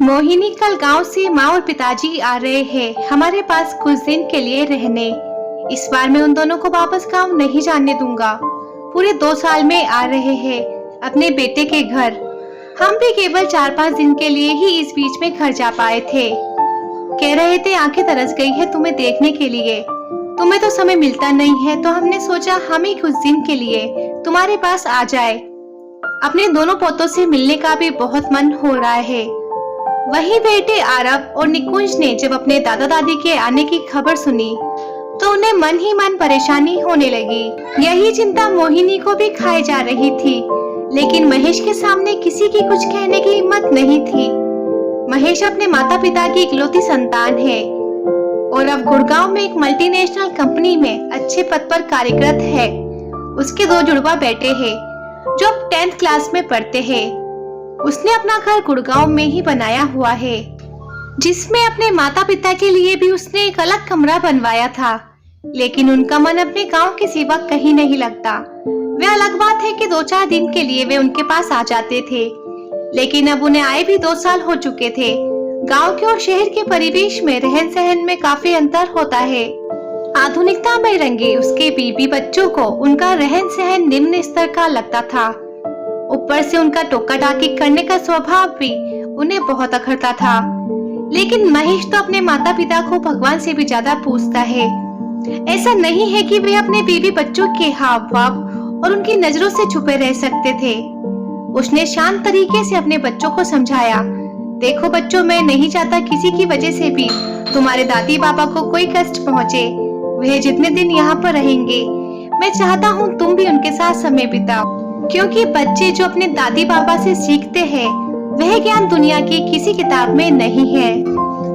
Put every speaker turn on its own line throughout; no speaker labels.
मोहिनी, कल गांव से माँ और पिताजी आ रहे हैं हमारे पास कुछ दिन के लिए रहने। इस बार मैं उन दोनों को वापस गांव नहीं जाने दूंगा। पूरे 2 साल में आ रहे हैं अपने बेटे के घर। हम भी केवल 4-5 दिन के लिए ही इस बीच में घर जा पाए थे। कह रहे थे आंखें तरस गई है तुम्हें देखने के लिए। तुम्हें तो समय मिलता नहीं है, तो हमने सोचा हम ही कुछ दिन के लिए तुम्हारे पास आ जाए। अपने दोनों पोतों से मिलने का भी बहुत मन हो रहा है। वही बेटे आरव और निकुंज ने जब अपने दादा दादी के आने की खबर सुनी तो उन्हें मन ही मन परेशानी होने लगी। यही चिंता मोहिनी को भी खाए जा रही थी, लेकिन महेश के सामने किसी की कुछ कहने की हिम्मत नहीं थी। महेश अपने माता पिता की इकलौती संतान है और अब गुड़गांव में एक मल्टीनेशनल कंपनी में अच्छे पद पर कार्यरत है। उसके 2 जुड़वा बेटे हैं जो अब 10th क्लास में पढ़ते हैं। उसने अपना घर गुड़गांव में ही बनाया हुआ है, जिसमें अपने माता पिता के लिए भी उसने एक अलग कमरा बनवाया था। लेकिन उनका मन अपने गांव के सिवा कहीं नहीं लगता। वे अलग बात है कि 2-4 दिन के लिए वे उनके पास आ जाते थे, लेकिन अब उन्हें आए भी 2 साल हो चुके थे। गांव के और शहर के परिवेश में रहन सहन में काफी अंतर होता है। आधुनिकता में रंगे उसके बीबी बच्चों को उनका रहन सहन निम्न स्तर का लगता था। ऊपर से उनका टोका टाकी करने का स्वभाव भी उन्हें बहुत अखरता था। लेकिन महेश तो अपने माता पिता को भगवान से भी ज्यादा पूजता है। ऐसा नहीं है कि वे अपने बीवी बच्चों के हाव भाव और उनकी नजरों से छुपे रह सकते थे। उसने शांत तरीके से अपने बच्चों को समझाया, देखो बच्चों, मैं नहीं चाहता किसी की वजह से भी तुम्हारे दादी बाबा को कोई कष्ट पहुँचे। वह जितने दिन यहाँ पर रहेंगे, मैं चाहता हूँ तुम भी उनके साथ समय बिताओ, क्योंकि बच्चे जो अपने दादी बाबा से सीखते हैं वह ज्ञान दुनिया की किसी किताब में नहीं है।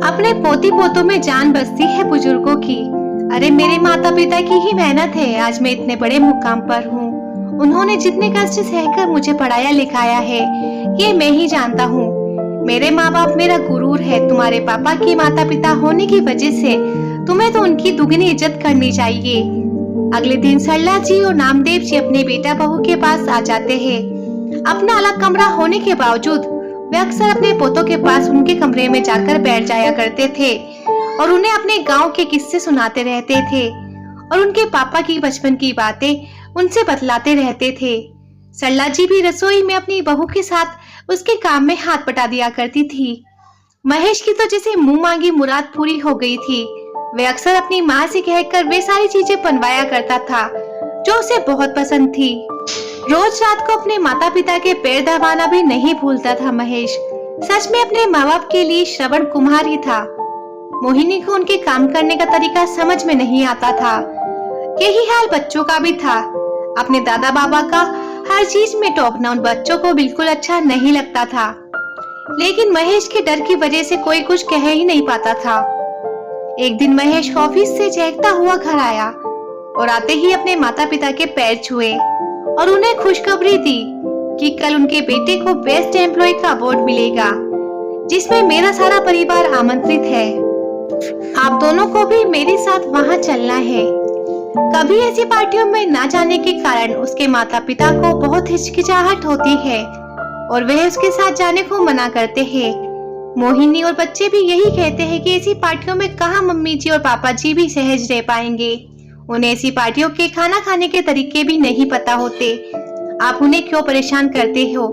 अपने पोती पोतों में जान बसती है बुजुर्गों की। अरे मेरे माता पिता की ही मेहनत है आज मैं इतने बड़े मुकाम पर हूँ। उन्होंने जितने कष्ट सहकर मुझे पढ़ाया लिखाया है ये मैं ही जानता हूँ। मेरे माँ बाप मेरा गुरूर है। तुम्हारे पापा के माता पिता होने की वजह से तुम्हें तो उनकी दुगनी इज्जत करनी चाहिए। अगले दिन सरला जी और नामदेव जी अपने बेटा बहू के पास आ जाते हैं। अपना अलग कमरा होने के बावजूद वे अक्सर अपने पोतों के पास उनके कमरे में जाकर बैठ जाया करते थे और उन्हें अपने गांव के किस्से सुनाते रहते थे और उनके पापा की बचपन की बातें उनसे बतलाते रहते थे। सरला जी भी रसोई में अपनी बहू के साथ उसके काम में हाथ बटा दिया करती थी। महेश की तो जैसे मुंह मांगी मुराद पूरी हो गई थी। वे अक्सर अपनी माँ से कहकर वे सारी चीजें बनवाया करता था जो उसे बहुत पसंद थी। रोज रात को अपने माता पिता के पैर दबाना भी नहीं भूलता था महेश। सच में अपने माँ बाप के लिए श्रवण कुमार ही था। मोहिनी को उनके काम करने का तरीका समझ में नहीं आता था। यही हाल बच्चों का भी था। अपने दादा बाबा का हर चीज में टोकना उन बच्चों को बिल्कुल अच्छा नहीं लगता था, लेकिन महेश के डर की वजह से कोई कुछ कह ही नहीं पाता था। एक दिन महेश ऑफिस से चहकता हुआ घर आया और आते ही अपने माता पिता के पैर छुए और उन्हें खुशखबरी दी कि कल उनके बेटे को बेस्ट एम्प्लॉय का अवार्ड मिलेगा, जिसमें मेरा सारा परिवार आमंत्रित है। आप दोनों को भी मेरे साथ वहां चलना है। कभी ऐसी पार्टियों में ना जाने के कारण उसके माता पिता को बहुत हिचकिचाहट होती है और वह उसके साथ जाने को मना करते हैं। मोहिनी और बच्चे भी यही कहते हैं कि ऐसी पार्टियों में कहाँ मम्मी जी और पापा जी भी सहज रह पाएंगे। उन्हें ऐसी पार्टियों के खाना खाने के तरीके भी नहीं पता होते। आप उन्हें क्यों परेशान करते हो?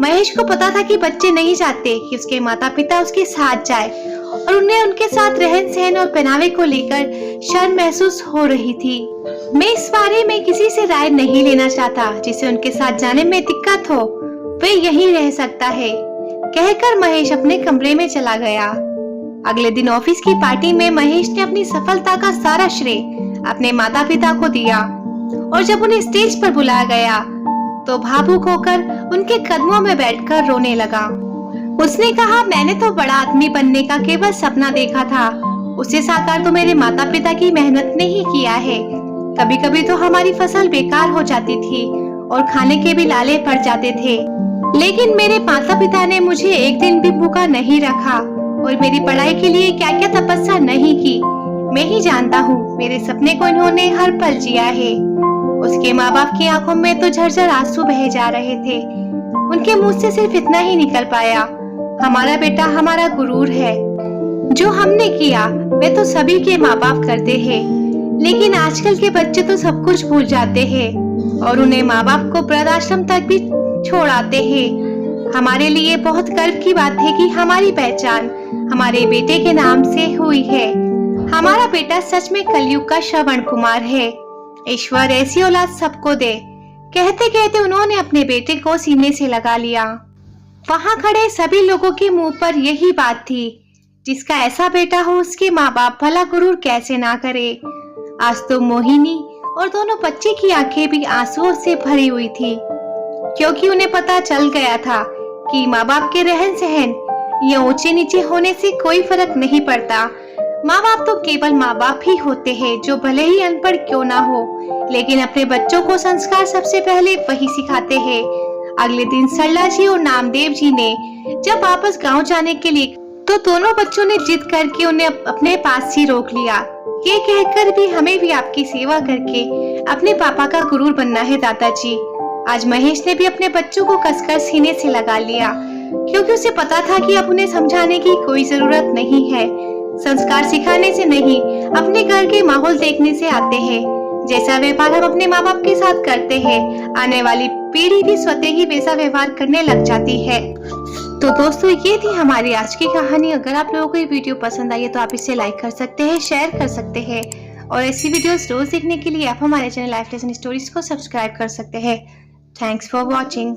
महेश को पता था कि बच्चे नहीं चाहते कि उसके माता पिता उसके साथ जाए और उन्हें उनके साथ रहन सहन और पहनावे को लेकर शर्म महसूस हो रही थी। मैं इस बारे में किसी से राय नहीं लेना चाहता। जिसे उनके साथ जाने में दिक्कत हो वह यहीं रह सकता है, कहकर महेश अपने कमरे में चला गया। अगले दिन ऑफिस की पार्टी में महेश ने अपनी सफलता का सारा श्रेय अपने माता पिता को दिया और जब उन्हें स्टेज पर बुलाया गया तो भावुक होकर उनके कदमों में बैठकर रोने लगा। उसने कहा, मैंने तो बड़ा आदमी बनने का केवल सपना देखा था, उसे साकार तो मेरे माता पिता की मेहनत ने ही किया है। कभी कभी तो हमारी फसल बेकार हो जाती थी और खाने के भी लाले पड़ जाते थे, लेकिन मेरे माता पिता ने मुझे एक दिन भी भूखा नहीं रखा और मेरी पढ़ाई के लिए क्या क्या तपस्या नहीं की। मैं ही जानता हूँ मेरे सपने को इन्होंने हर पल जिया है। उसके माँ बाप की आंखों में तो झरझर आंसू बहे जा रहे थे। उनके मुंह से सिर्फ इतना ही निकल पाया, हमारा बेटा हमारा गुरूर है। जो हमने किया वे तो सभी के माँ बाप करते हैं, लेकिन आजकल के बच्चे तो सब कुछ भूल जाते हैं और उन्हें माँ बाप को वृद्धाश्रम तक भी छोड़ आते हैं। हमारे लिए बहुत गर्व की बात है कि हमारी पहचान हमारे बेटे के नाम से हुई है। हमारा बेटा सच में कलयुग का श्रवण कुमार है। ईश्वर ऐसी औलाद सबको दे। कहते कहते उन्होंने अपने बेटे को सीने से लगा लिया। वहां खड़े सभी लोगों के मुंह पर यही बात थी, जिसका ऐसा बेटा हो उसके माँ बाप भला गुरूर कैसे ना करे। आज तो मोहिनी और दोनों बच्चे की आंखें भी आंसुओं से भरी हुई थी, क्योंकि उन्हें पता चल गया था कि माँ बाप के रहन सहन या ऊंचे नीचे होने से कोई फर्क नहीं पड़ता। माँ बाप तो केवल माँ बाप ही होते हैं, जो भले ही अनपढ़ क्यों ना हो, लेकिन अपने बच्चों को संस्कार सबसे पहले वही सिखाते हैं। अगले दिन सरला जी और नामदेव जी ने जब वापस गांव जाने के लिए तो दोनों बच्चों ने जिद करके उन्हें अपने पास ही रोक लिया। ये कहकर भी हमें भी आपकी सेवा करके अपने पापा का गुरूर बनना है दादाजी। आज महेश ने भी अपने बच्चों को कसकर सीने से लगा लिया, क्योंकि उसे पता था कि अब उन्हें समझाने की कोई जरूरत नहीं है। संस्कार सिखाने से नहीं, अपने घर के माहौल देखने से आते हैं। जैसा व्यवहार हम अपने माँ बाप के साथ करते हैं, आने वाली पीढ़ी भी स्वतः ही वैसा व्यवहार करने लग जाती है। तो दोस्तों, ये थी हमारी आज की कहानी। अगर आप लोगों को ये वीडियो पसंद आई है तो आप इसे लाइक कर सकते हैं, शेयर कर सकते हैं, और ऐसी वीडियोस रोज देखने के लिए आप हमारे चैनल लाइफ लेसन स्टोरीज को सब्सक्राइब कर सकते हैं। Thanks for watching.